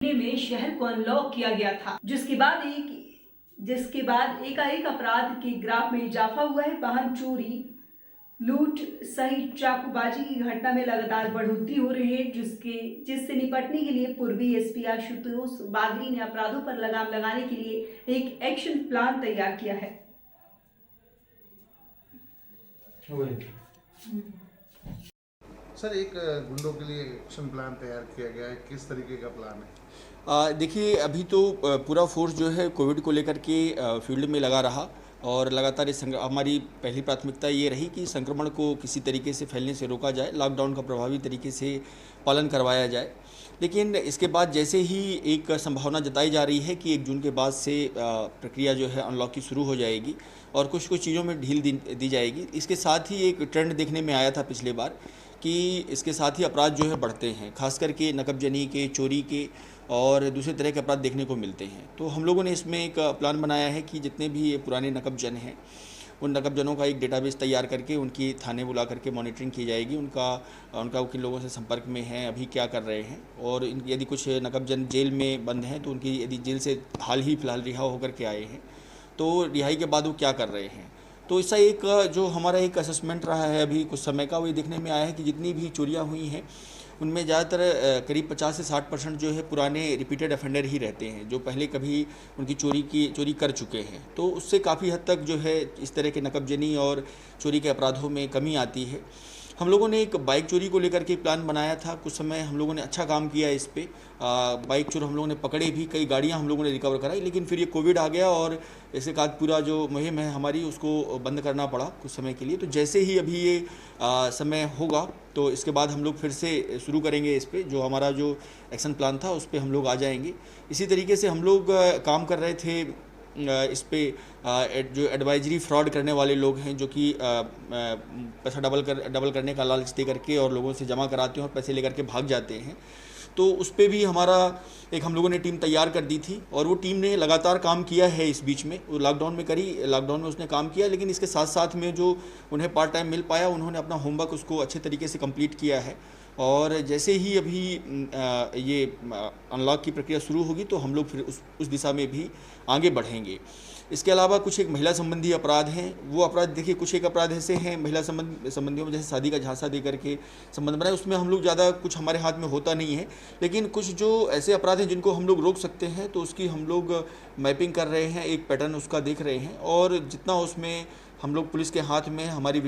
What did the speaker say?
में शहर को अनलॉक किया गया था, जिसके बाद एकाएक अपराध के ग्राफ में इजाफा हुआ है। वाहन चोरी, लूट सहित चाकूबाजी की घटना में लगातार बढ़ोतरी हो रही है, जिससे निपटने के लिए पूर्वी एसपी आशुतोष बागरी ने अपराधों पर लगाम लगाने के लिए एक एक्शन प्लान तैयार किया है। सर, एक गुंडों के लिए एक्शन प्लान तैयार किया गया है, किस तरीके का प्लान है? देखिए, अभी तो पूरा फोर्स जो है कोविड को लेकर के फील्ड में लगा रहा और लगातार हमारी पहली प्राथमिकता ये रही कि संक्रमण को किसी तरीके से फैलने से रोका जाए, लॉकडाउन का प्रभावी तरीके से पालन करवाया जाए। लेकिन इसके बाद जैसे ही एक संभावना जताई जा रही है कि 1 जून के बाद से प्रक्रिया जो है अनलॉक की शुरू हो जाएगी और कुछ चीज़ों में ढील दी जाएगी। इसके साथ ही एक ट्रेंड देखने में आया था पिछले बार कि इसके साथ ही अपराध जो है बढ़ते हैं, खास करके नकबजनी के, चोरी के और दूसरे तरह के अपराध देखने को मिलते हैं। तो हम लोगों ने इसमें एक प्लान बनाया है कि जितने भी पुराने नकबजन हैं, उन नकबजनों का एक डेटाबेस तैयार करके उनकी थाने बुला करके मॉनिटरिंग की जाएगी, उनका किन लोगों से संपर्क में हैं, अभी क्या कर रहे हैं, और यदि कुछ नकबजन जेल में बंद हैं तो उनकी यदि जेल से हाल ही फिलहाल रिहा होकर के आए हैं तो रिहाई के बाद वो क्या कर रहे हैं। तो इसका एक जो हमारा एक असेसमेंट रहा है अभी कुछ समय का, वो देखने में आया है कि जितनी भी चोरियाँ हुई हैं उनमें ज़्यादातर करीब 50 से 60% जो है पुराने रिपीटेड ऑफेंडर ही रहते हैं, जो पहले कभी उनकी चोरी कर चुके हैं। तो उससे काफ़ी हद तक जो है इस तरह के नकबजनी और चोरी के अपराधों में कमी आती है। हम लोगों ने एक बाइक चोरी को लेकर के प्लान बनाया था, कुछ समय हम लोगों ने अच्छा काम किया इस पे। बाइक चोर हम लोगों ने पकड़े भी, कई गाड़ियां हम लोगों ने रिकवर कराई, लेकिन फिर ये कोविड आ गया और इसके बाद पूरा जो मुहिम है हमारी उसको बंद करना पड़ा कुछ समय के लिए। तो जैसे ही अभी ये समय होगा तो इसके बाद हम लोग फिर से शुरू करेंगे इस पर, जो हमारा जो एक्शन प्लान था उस पर हम लोग आ जाएंगे। इसी तरीके से हम लोग काम कर रहे थे इस पे जो एडवाइजरी फ्रॉड करने वाले लोग हैं, जो कि पैसा डबल करने का लालच दे करके और लोगों से जमा कराते हैं और पैसे लेकर के भाग जाते हैं। तो उस पे भी हमारा एक हम लोगों ने टीम तैयार कर दी थी और वो टीम ने लगातार काम किया है इस बीच में। वो लॉकडाउन में उसने काम किया, लेकिन इसके साथ साथ में जो उन्हें पार्ट टाइम मिल पाया उन्होंने अपना होमवर्क उसको अच्छे तरीके से कंप्लीट किया है। और जैसे ही अभी ये अनलॉक की प्रक्रिया शुरू होगी तो हम लोग फिर उस दिशा में भी आगे बढ़ेंगे। इसके अलावा कुछ एक महिला संबंधी अपराध हैं, वो अपराध देखिए कुछ एक अपराध ऐसे हैं महिला संबंधियों में, जैसे शादी का झांसा दे करके संबंध बनाए, उसमें हम लोग ज़्यादा कुछ हमारे हाथ में होता नहीं है। लेकिन कुछ जो ऐसे अपराध हैं जिनको हम लोग रोक सकते हैं तो उसकी हम लोग मैपिंग कर रहे हैं, एक पैटर्न उसका देख रहे हैं और जितना उसमें हम लोग पुलिस के हाथ में हमारी